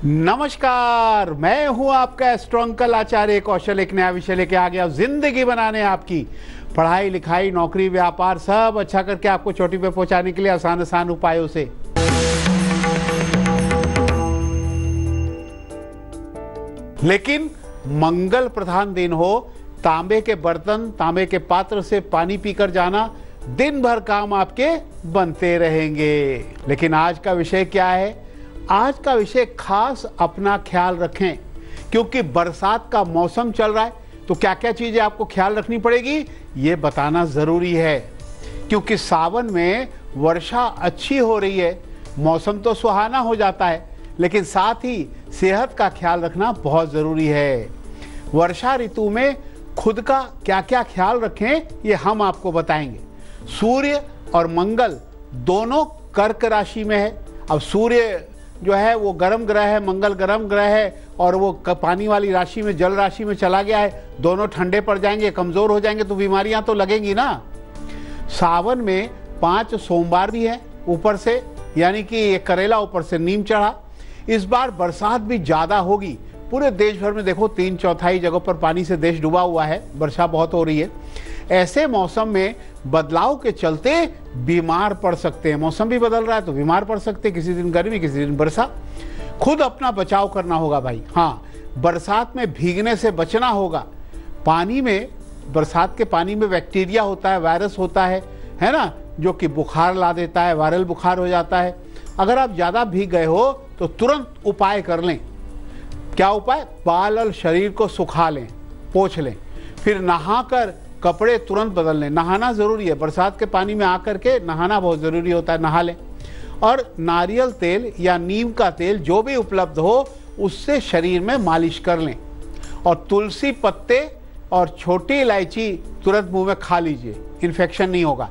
नमस्कार, मैं हूं आपका एस्ट्रोंकल आचार्य कौशल। एक नया विषय लेके आ गया। जिंदगी बनाने आपकी पढ़ाई लिखाई नौकरी व्यापार सब अच्छा करके आपको चोटी पे पहुंचाने के लिए आसान आसान उपायों से। लेकिन मंगल प्रधान दिन हो, तांबे के बर्तन तांबे के पात्र से पानी पीकर जाना, दिन भर काम आपके बनते रहेंगे। लेकिन आज का विषय क्या है? आज का विषय खास अपना ख्याल रखें, क्योंकि बरसात का मौसम चल रहा है। तो क्या क्या चीजें आपको ख्याल रखनी पड़ेगी ये बताना जरूरी है, क्योंकि सावन में वर्षा अच्छी हो रही है, मौसम तो सुहाना हो जाता है, लेकिन साथ ही सेहत का ख्याल रखना बहुत जरूरी है। वर्षा ऋतु में खुद का क्या क्या ख्याल रखें ये हम आपको बताएंगे। सूर्य और मंगल दोनों कर्क राशि में है। अब सूर्य जो है वो गर्म ग्रह है, मंगल गर्म ग्रह है, और वो पानी वाली राशि में जल राशि में चला गया है। दोनों ठंडे पड़ जाएंगे, कमजोर हो जाएंगे, तो बीमारियां तो लगेंगी ना। सावन में 5 सोमवार भी है ऊपर से, यानी कि ये करेला ऊपर से नीम चढ़ा। इस बार बरसात भी ज्यादा होगी। पूरे देश भर में देखो 3/4 जगहों पर पानी से देश डूबा हुआ है, वर्षा बहुत हो रही है। ऐसे मौसम में बदलाव के चलते बीमार पड़ सकते हैं। मौसम भी बदल रहा है तो बीमार पड़ सकते हैं, किसी दिन गर्मी किसी दिन वर्षा। खुद अपना बचाव करना होगा भाई। हाँ, बरसात में भीगने से बचना होगा। पानी में, बरसात के पानी में बैक्टीरिया होता है, वायरस होता है ना, जो कि बुखार ला देता है, वायरल बुखार हो जाता है। अगर आप ज्यादा भीग गए हो तो तुरंत उपाय कर लें। क्या उपाय? बाल और शरीर को सुखा लें, पोंछ लें, फिर नहाकर कपड़े तुरंत बदल लें। नहाना जरूरी है, बरसात के पानी में आकर के नहाना बहुत जरूरी होता है, नहा लें। और नारियल तेल या नीम का तेल जो भी उपलब्ध हो उससे शरीर में मालिश कर लें। और तुलसी पत्ते और छोटी इलायची तुरंत मुंह में खा लीजिए, इन्फेक्शन नहीं होगा।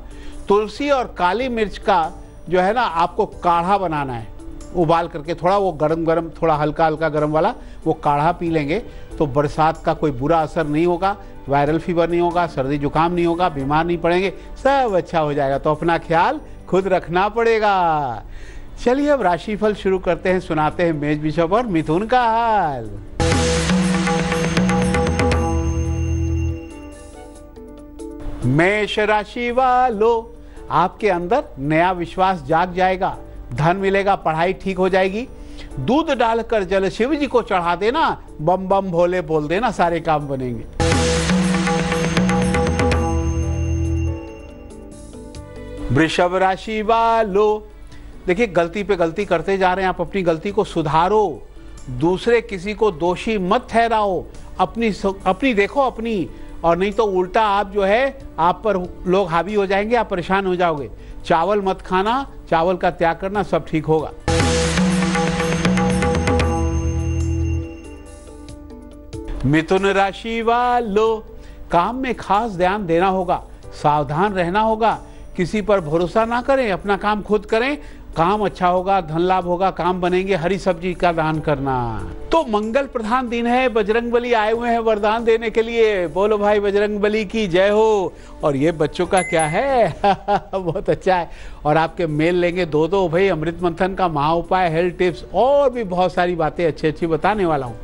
तुलसी और काली मिर्च का जो है ना, आपको काढ़ा बनाना है, उबाल करके थोड़ा वो गरम गरम, थोड़ा हल्का हल्का गरम वाला वो काढ़ा पी लेंगे तो बरसात का कोई बुरा असर नहीं होगा, वायरल फीवर नहीं होगा, सर्दी जुकाम नहीं होगा, बीमार नहीं पड़ेंगे, सब अच्छा हो जाएगा। तो अपना ख्याल खुद रखना पड़ेगा। चलिए अब राशिफल शुरू करते हैं, सुनाते हैं मेष वृषभ और मिथुन का हाल। मेष राशि वालों, आपके अंदर नया विश्वास जाग जाएगा, धन मिलेगा, पढ़ाई ठीक हो जाएगी। दूध डालकर जल शिव जी को चढ़ा देना, बम बम भोले बोल देना, सारे काम बनेंगे। वृषभ राशि वालों, देखिए गलती पे गलती करते जा रहे हैं आप, अपनी गलती को सुधारो, दूसरे किसी को दोषी मत ठहराओ, अपनी देखो अपनी, और नहीं तो उल्टा आप जो है आप पर लोग हावी हो जाएंगे, आप परेशान हो जाओगे। चावल मत खाना, चावल का त्याग करना, सब ठीक होगा। मिथुन राशि वालों, काम में खास ध्यान देना होगा, सावधान रहना होगा, किसी पर भरोसा ना करें, अपना काम खुद करें, काम अच्छा होगा, धन लाभ होगा, काम बनेंगे। हरी सब्जी का दान करना। तो मंगल प्रधान दिन है, बजरंगबली आए हुए हैं वरदान देने के लिए। बोलो भाई बजरंगबली की जय हो। और ये बच्चों का क्या है बहुत अच्छा है। और आपके मेल लेंगे दो भाई, अमृत मंथन का महा उपाय, हेल्थ टिप्स और भी बहुत सारी बातें अच्छी अच्छी बताने वाला हूँ।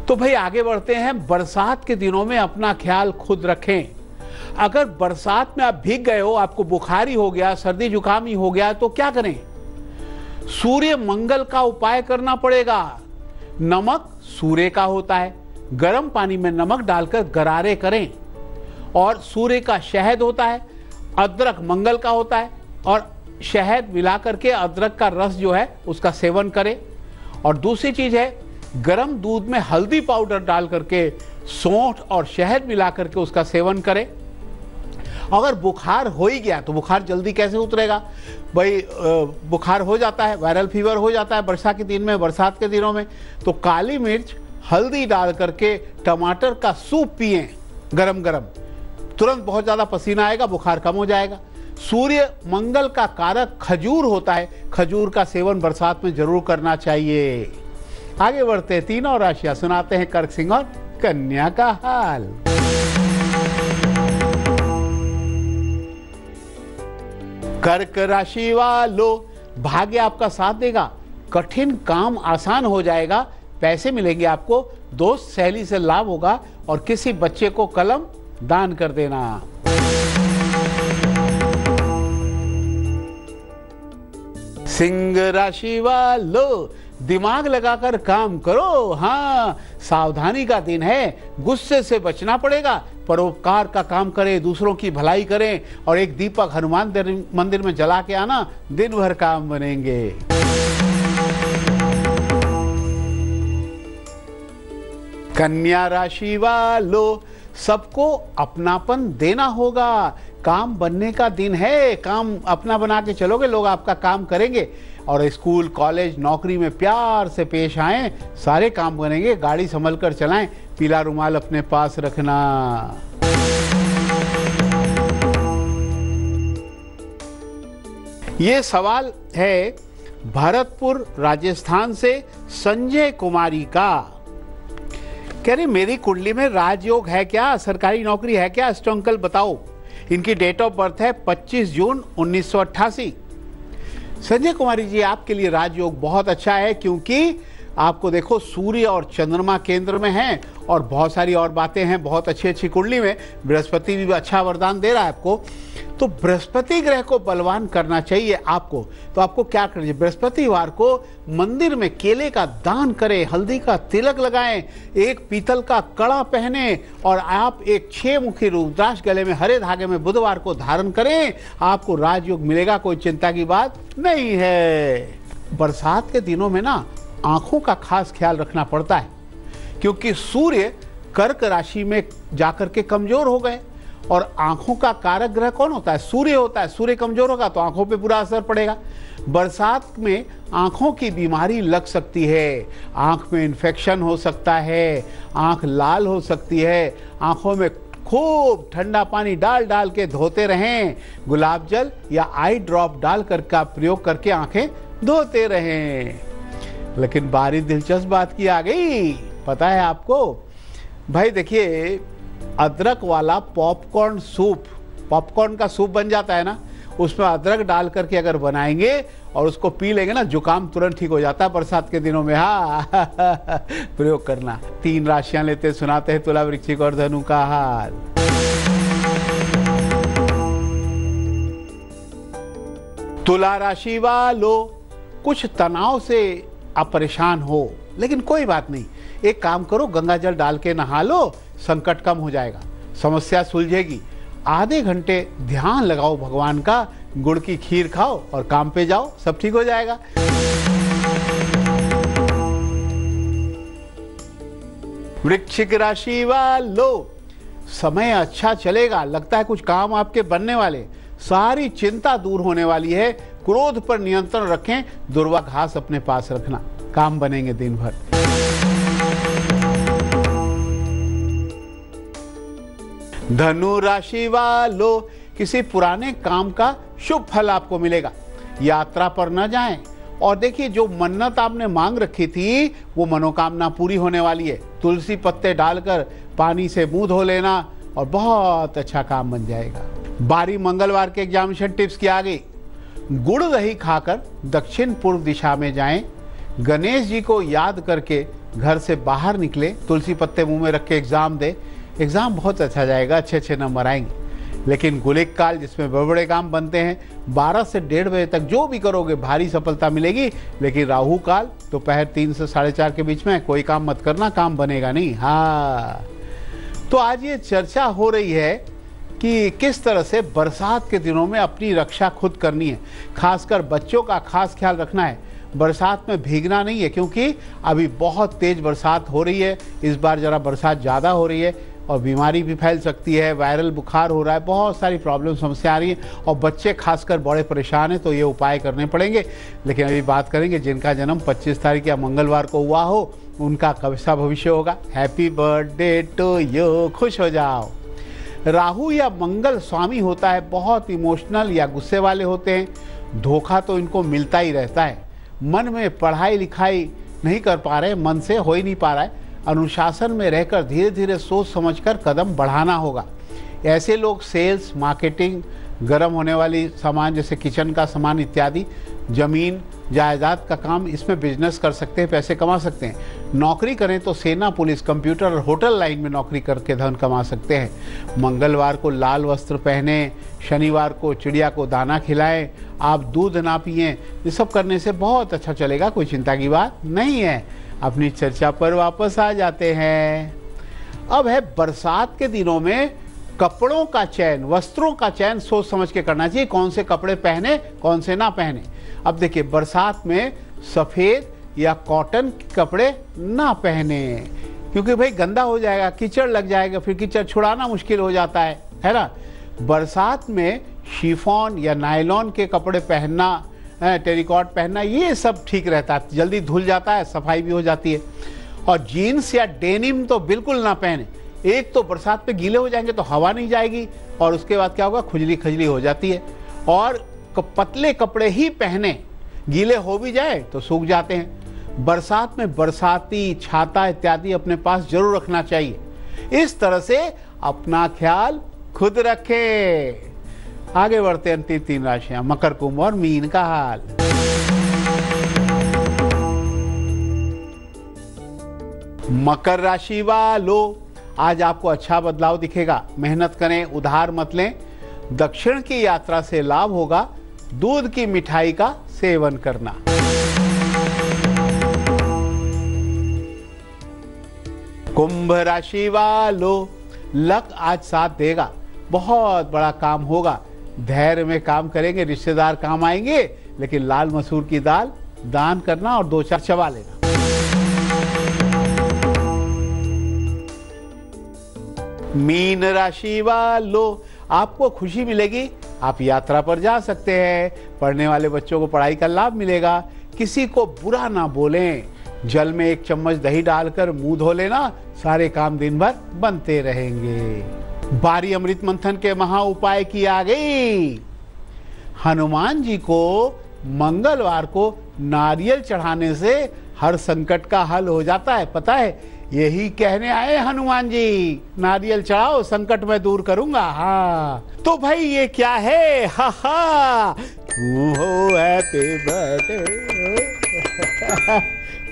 तो भाई आगे बढ़ते हैं। बरसात के दिनों में अपना ख्याल खुद रखें। अगर बरसात में आप भीग गए हो, आपको बुखारी हो गया, सर्दी जुकाम ही हो गया, तो क्या करें? सूर्य मंगल का उपाय करना पड़ेगा। नमक सूर्य का होता है, गर्म पानी में नमक डालकर गरारे करें। और सूर्य का शहद होता है, अदरक मंगल का होता है, और शहद मिला करके अदरक का रस जो है उसका सेवन करें। और दूसरी चीज है, गर्म दूध में हल्दी पाउडर डाल करके सौंठ और शहद मिला करके उसका सेवन करें। अगर बुखार हो ही गया तो बुखार जल्दी कैसे उतरेगा भाई? बुखार हो जाता है, वायरल फीवर हो जाता है वर्षा के दिन में, बरसात के दिनों में। तो काली मिर्च हल्दी डाल करके टमाटर का सूप पिएं गरम गरम, तुरंत बहुत ज्यादा पसीना आएगा, बुखार कम हो जाएगा। सूर्य मंगल का कारक खजूर होता है, खजूर का सेवन बरसात में जरूर करना चाहिए। आगे बढ़ते हैं, तीनों राशियां सुनाते हैं कर्क सिंह और कन्या का हाल। कर्क राशि वालों, भाग्य आपका साथ देगा, कठिन काम आसान हो जाएगा, पैसे मिलेंगे आपको, दोस्त सहेली से लाभ होगा और किसी बच्चे को कलम दान कर देना। सिंह राशि वालों, दिमाग लगाकर काम करो। हाँ, सावधानी का दिन है, गुस्से से बचना पड़ेगा, परोपकार का काम करें, दूसरों की भलाई करें और एक दीपक हनुमान मंदिर में जला के आना, दिन भर काम बनेंगे। कन्या राशि वालों, सबको अपनापन देना होगा, काम बनने का दिन है, काम अपना बना के चलोगे, लोग आपका काम करेंगे और स्कूल कॉलेज नौकरी में प्यार से पेश आएं, सारे काम बनेंगे। गाड़ी संभल कर चलाएं, पीला रुमाल अपने पास रखना। ये सवाल है भरतपुर राजस्थान से संजय कुमारी का। कह रही मेरी कुंडली में राजयोग है क्या, सरकारी नौकरी है क्या, अष्ट अंकल बताओ। इनकी डेट ऑफ बर्थ है 25 जून 1988। संजय कुमारी जी, आपके लिए राजयोग बहुत अच्छा है, क्योंकि आपको देखो सूर्य और चंद्रमा केंद्र में हैं और बहुत सारी और बातें हैं बहुत अच्छी अच्छी कुंडली में। बृहस्पति भी अच्छा वरदान दे रहा है आपको, तो बृहस्पति ग्रह को बलवान करना चाहिए आपको। तो आपको क्या करना चाहिए, बृहस्पतिवार को मंदिर में केले का दान करें, हल्दी का तिलक लगाएं, एक पीतल का कड़ा पहने और आप एक 6 मुखी रुद्राक्ष गले में हरे धागे में बुधवार को धारण करें, आपको राजयोग मिलेगा, कोई चिंता की बात नहीं है। बरसात के दिनों में ना आंखों का खास ख्याल रखना पड़ता है, क्योंकि सूर्य कर्क राशि में जाकर के कमजोर हो गए और आंखों का कारक ग्रह कौन होता है, सूर्य होता है। सूर्य कमजोर होगा तो आंखों पे बुरा असर पड़ेगा। बरसात में आंखों की बीमारी लग सकती है, आंख में इन्फेक्शन हो सकता है, आंख लाल हो सकती है। आंखों में खूब ठंडा पानी डाल डाल के धोते रहें, गुलाब जल या आई ड्रॉप डाल कर का प्रयोग करके आंखें धोते रहें। लेकिन बारी दिलचस्प बात की आ गई, पता है आपको भाई, देखिए अदरक वाला पॉपकॉर्न सूप, पॉपकॉर्न का सूप बन जाता है ना, उसमें अदरक डाल करके अगर बनाएंगे और उसको पी लेंगे ना, जुकाम तुरंत ठीक हो जाता है बरसात के दिनों में। हाँ प्रयोग करना। 3 राशियां लेते सुनाते हैं तुला, वृश्चिक और धनु का हाल। तुला राशि वालों, कुछ तनाव से आप परेशान हो, लेकिन कोई बात नहीं, एक काम करो, गंगा जल डाल के नहा लो, संकट कम हो जाएगा, समस्या सुलझेगी। आधे घंटे ध्यान लगाओ भगवान का, गुड़ की खीर खाओ और काम पे जाओ, सब ठीक हो जाएगा। वृश्चिक राशि वालों, समय अच्छा चलेगा, लगता है कुछ काम आपके बनने वाले, सारी चिंता दूर होने वाली है। क्रोध पर नियंत्रण रखें, दुर्वा घास अपने पास रखना, काम बनेंगे दिन भर। धनु राशि वालों, किसी पुराने काम का शुभ फल आपको मिलेगा, यात्रा पर न जाएं। और देखिए, जो मन्नत आपने मांग रखी थी वो मनोकामना पूरी होने वाली है। तुलसी पत्ते डालकर पानी से मुंह धो लेना और बहुत अच्छा काम बन जाएगा। बारी मंगलवार के एग्जामिनेशन टिप्स की आ गई। गुड़ दही खाकर दक्षिण पूर्व दिशा में जाएं, गणेश जी को याद करके घर से बाहर निकले, तुलसी पत्ते मुंह में रख के एग्जाम दे, एग्जाम बहुत अच्छा जाएगा, अच्छे नंबर आएंगे। लेकिन गुलिक काल, जिसमें बड़े बड़े काम बनते हैं, 12 से 1:30 बजे तक जो भी करोगे भारी सफलता मिलेगी। लेकिन राहु काल दोपहर 3 से 4:30 के बीच में कोई काम मत करना, काम बनेगा नहीं। हाँ, तो आज ये चर्चा हो रही है कि किस तरह से बरसात के दिनों में अपनी रक्षा खुद करनी है, खासकर बच्चों का खास ख्याल रखना है। बरसात में भीगना नहीं है, क्योंकि अभी बहुत तेज बरसात हो रही है, इस बार ज़रा बरसात ज़्यादा हो रही है और बीमारी भी फैल सकती है, वायरल बुखार हो रहा है, बहुत सारी प्रॉब्लम समस्या आ रही है और बच्चे खासकर बड़े परेशान हैं, तो ये उपाय करने पड़ेंगे। लेकिन अभी बात करेंगे जिनका जन्म 25 तारीख या मंगलवार को हुआ हो, उनका कैसा भविष्य होगा। हैप्पी बर्थडे टू यू, खुश हो जाओ। राहु या मंगल स्वामी होता है, बहुत इमोशनल या गुस्से वाले होते हैं, धोखा तो इनको मिलता ही रहता है। मन में पढ़ाई लिखाई नहीं कर पा रहे, मन से हो ही नहीं पा रहा है। अनुशासन में रहकर धीरे धीरे सोच समझकर कदम बढ़ाना होगा। ऐसे लोग सेल्स, मार्केटिंग, गर्म होने वाली सामान जैसे किचन का सामान इत्यादि जमीन जायदाद का काम, इसमें बिजनेस कर सकते हैं, पैसे कमा सकते हैं। नौकरी करें तो सेना, पुलिस, कंप्यूटर और होटल लाइन में नौकरी करके धन कमा सकते हैं। मंगलवार को लाल वस्त्र पहने, शनिवार को चिड़िया को दाना खिलाएं, आप दूध ना पिएं। ये सब करने से बहुत अच्छा चलेगा, कोई चिंता की बात नहीं है। अपनी चर्चा पर वापस आ जाते हैं। अब है बरसात के दिनों में कपड़ों का चयन, वस्त्रों का चयन सोच समझ के करना चाहिए, कौन से कपड़े पहने कौन से ना पहने। अब देखिए, बरसात में सफ़ेद या कॉटन के कपड़े ना पहने, क्योंकि भाई गंदा हो जाएगा, कीचड़ लग जाएगा, फिर कीचड़ छुड़ाना मुश्किल हो जाता है ना। बरसात में शिफॉन या नायलॉन के कपड़े पहनना, टेरिकॉट पहनना, ये सब ठीक रहता है, जल्दी धुल जाता है, सफाई भी हो जाती है। और जीन्स या डेनिम तो बिल्कुल ना पहने। एक तो बरसात पे गीले हो जाएंगे तो हवा नहीं जाएगी, और उसके बाद क्या होगा, खुजली खजली हो जाती है। और पतले कपड़े ही पहने, गीले हो भी जाए तो सूख जाते हैं। बरसात में बरसाती छाता इत्यादि अपने पास जरूर रखना चाहिए। इस तरह से अपना ख्याल खुद रखें। आगे बढ़ते हैं अंतिम 3 राशियां, मकर, कुंभ और मीन का हाल। मकर राशि वालों, आज आपको अच्छा बदलाव दिखेगा। मेहनत करें, उधार मत लें। दक्षिण की यात्रा से लाभ होगा। दूध की मिठाई का सेवन करना। कुंभ राशि वालों, लक आज साथ देगा, बहुत बड़ा काम होगा। धैर्य में काम करेंगे, रिश्तेदार काम आएंगे, लेकिन लाल मसूर की दाल दान करना और 2-4 चबा लेना। मीन राशि वालों, आपको खुशी मिलेगी, आप यात्रा पर जा सकते हैं। पढ़ने वाले बच्चों को पढ़ाई का लाभ मिलेगा। किसी को बुरा ना बोलें। जल में 1 चम्मच दही डालकर मुंह धो लेना, सारे काम दिन भर बनते रहेंगे। बारी अमृत मंथन के महा उपाय की आ गई। हनुमान जी को मंगलवार को नारियल चढ़ाने से हर संकट का हल हो जाता है, पता है। यही कहने आए हनुमान जी, नारियल चढ़ाओ, संकट मैं दूर करूंगा। हाँ तो भाई ये क्या है, हा हा, हैप्पी बर्थडे।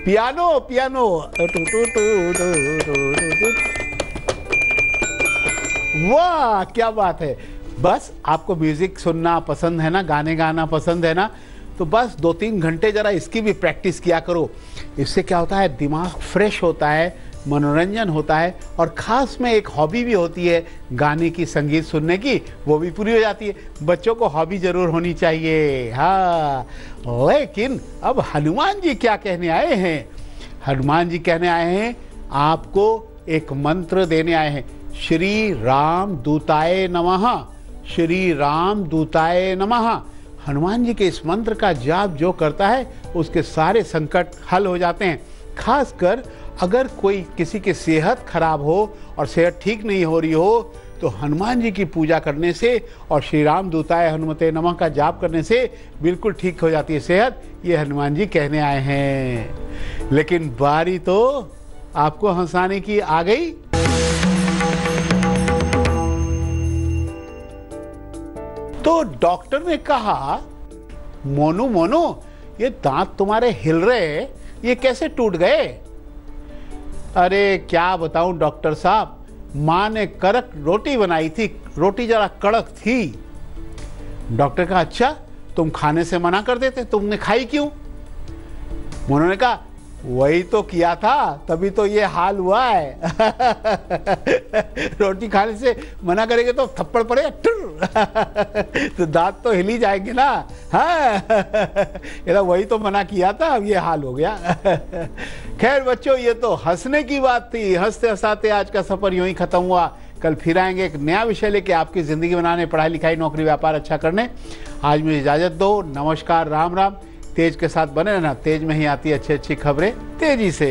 पियानो पियानो, वाह क्या बात है। बस आपको म्यूजिक सुनना पसंद है ना, गाने गाना पसंद है ना, तो बस 2-3 घंटे जरा इसकी भी प्रैक्टिस किया करो। इससे क्या होता है, दिमाग फ्रेश होता है, मनोरंजन होता है, और ख़ास में एक हॉबी भी होती है गाने की, संगीत सुनने की, वो भी पूरी हो जाती है। बच्चों को हॉबी ज़रूर होनी चाहिए। हाँ, लेकिन अब हनुमान जी क्या कहने आए हैं। हनुमान जी कहने आए हैं, आपको एक मंत्र देने आए हैं। श्री राम दूताय नमः, श्री राम दूताय नमः। हनुमान जी के इस मंत्र का जाप जो करता है, उसके सारे संकट हल हो जाते हैं। खासकर अगर कोई किसी की सेहत खराब हो और सेहत ठीक नहीं हो रही हो, तो हनुमान जी की पूजा करने से और श्री राम दूताय हनुमते नमः का जाप करने से बिल्कुल ठीक हो जाती है सेहत। ये हनुमान जी कहने आए हैं। लेकिन बारी तो आपको हंसाने की आ गई। तो डॉक्टर ने कहा, मोनू मोनू, ये दांत तुम्हारे हिल रहे, ये कैसे टूट गए। अरे क्या बताऊं डॉक्टर साहब, माँ ने कड़क रोटी बनाई थी, रोटी जरा कड़क थी। डॉक्टर कहा, अच्छा तुम खाने से मना कर देते, तुमने खाई क्यों। उन्होंने कहा, वही तो किया था, तभी तो ये हाल हुआ है। रोटी खाने से मना करेंगे तो थप्पड़ पड़ेगा, तो दांत तो हिल ही जाएंगे ना। हाँ वही तो मना किया था, अब ये हाल हो गया। खैर बच्चों, ये तो हंसने की बात थी। हंसते हंसाते आज का सफर यूं ही खत्म हुआ। कल फिर आएंगे एक नया विषय लेके, आपकी जिंदगी बनाने, पढ़ाई लिखाई, नौकरी, व्यापार अच्छा करने। आज मुझे इजाजत दो, नमस्कार, राम राम। तेज के साथ बने रहना, तेज में ही आती है अच्छी अच्छी खबरें तेजी से।